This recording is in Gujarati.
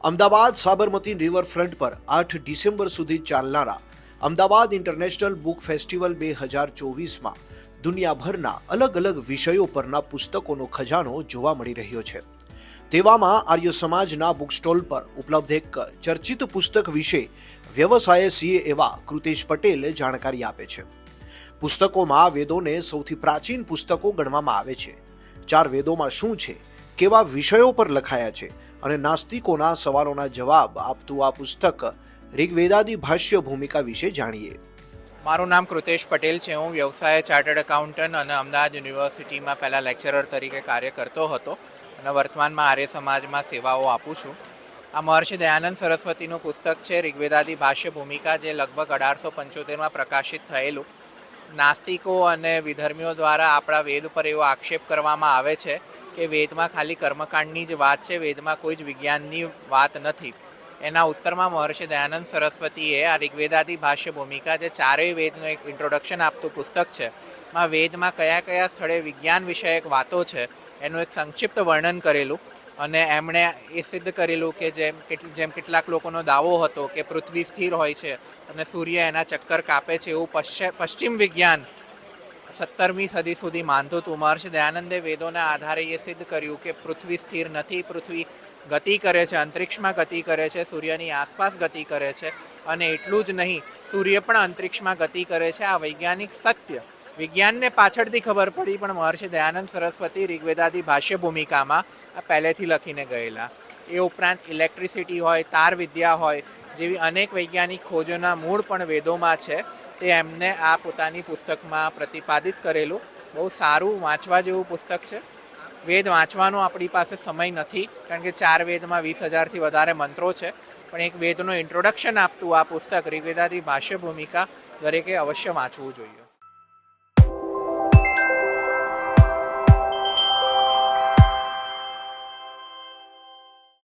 અમદાવાદ સાબરમતી રિવરફ્રન્ટ પર 8 ડિસેમ્બર સુધી ચાલનારા અમદાવાદ ઇન્ટરનેશનલ બુક ફેસ્ટિવલ 2024માં દુનિયાભરના અલગ અલગ વિષયો પરના પુસ્તકોનો ખજાનો જોવા મળી રહ્યો છે। તેવામાં આર્ય સમાજના બુક સ્ટોલ પર ઉપલબ્ધ એક ચર્ચિત પુસ્તક વિશે વ્યવસાય સીએ એવા કૃતેશ પટેલે જાણકારી આપે છે। પુસ્તકોમાં વેદોને સૌથી પ્રાચીન પુસ્તકો ગણવામાં આવે છે। 4 વેદોમાં શું છે, કેવા વિષયો પર લખાયા છે અને નાસ્તિકોના સવાલોના જવાબ આપતું આ પુસ્તક ઋગ્વેદાદી ભાષ્ય ભૂમિકા વિશે જાણીએ। મારું નામ કૃતેશ પટેલ છે। હું વ્યવસાય ચાર્ટર્ડ એકાઉન્ટન્ટ અને અમદાવાદ યુનિવર્સિટીમાં પહેલાં લેક્ચરર તરીકે કાર્ય કરતો હતો અને વર્તમાનમાં આર્ય સમાજમાં સેવાઓ આપું છું। આ મહર્ષિ દયાનંદ સરસ્વતીનું પુસ્તક છે ઋગ્વેદાદી ભાષ્ય ભૂમિકા, જે લગભગ 1875માં પ્રકાશિત થયેલું। નાસ્તિકો અને વિધર્મીઓ દ્વારા આપણા વેદ પર એવો આક્ષેપ કરવામાં આવે છે કે વેદમાં ખાલી કર્મકાંડની જ વાત છે, વેદમાં કોઈ જ વિજ્ઞાનની વાત નથી। એના ઉત્તરમાં મહર્ષિ દયાનંદ સરસ્વતીએ આ ઋગ્વેદાદી ભાષ્ય ભૂમિકા, જે 4 વેદનું એક ઇન્ટ્રોડક્શન આપતું પુસ્તક છે, માં વેદમાં કયા કયા સ્થળે વિજ્ઞાન વિષયક વાતો છે એનું એક સંક્ષિપ્ત વર્ણન કરેલું। અને એમણે એ સિદ્ધ કરેલું કે જેમ કેટલાક લોકોનો દાવો હતો કે પૃથ્વી સ્થિર હોય છે અને સૂર્ય એના ચક્કર કાપે છે, એવું પશ્ચિમ વિજ્ઞાન 17મી સદી સુધી માનતું હતું। મહર્ષિ દયાનંદે વેદોના આધારે એ સિદ્ધ કર્યું કે પૃથ્વી સ્થિર નથી, પૃથ્વી ગતિ કરે છે, અંતરિક્ષમાં ગતિ કરે છે, સૂર્યની આસપાસ ગતિ કરે છે અને એટલું જ નહીં, સૂર્ય પણ અંતરિક્ષમાં ગતિ કરે છે। આ વૈજ્ઞાનિક સત્ય વિજ્ઞાનને પાછળથી ખબર પડી, પણ મહર્ષિ દયાનંદ સરસ્વતી ઋગ્વેદાદી ભાષ્ય ભૂમિકામાં આ પહેલેથી લખીને ગયેલા। એ ઉપરાંત ઇલેક્ટ્રિસિટી હોય, તાર વિદ્યા હોય જેવી અનેક વૈજ્ઞાનિક ખોજોના મૂળ પણ વેદોમાં છે, તે એમને આ પોતાની પુસ્તકમાં પ્રતિપાદિત કરેલું। બહુ સારું વાંચવા જેવું પુસ્તક છે। વેદ વાંચવાનો આપણી પાસે સમય નથી, કારણ કે 4 વેદમાં 20,000થી વધારે મંત્રો છે, પણ એક વેદનું ઇન્ટ્રોડક્શન આપતું આ પુસ્તક ઋગ્વેદાદી ભાષ્ય ભૂમિકા દરેકે અવશ્ય વાંચવું જોઈએ।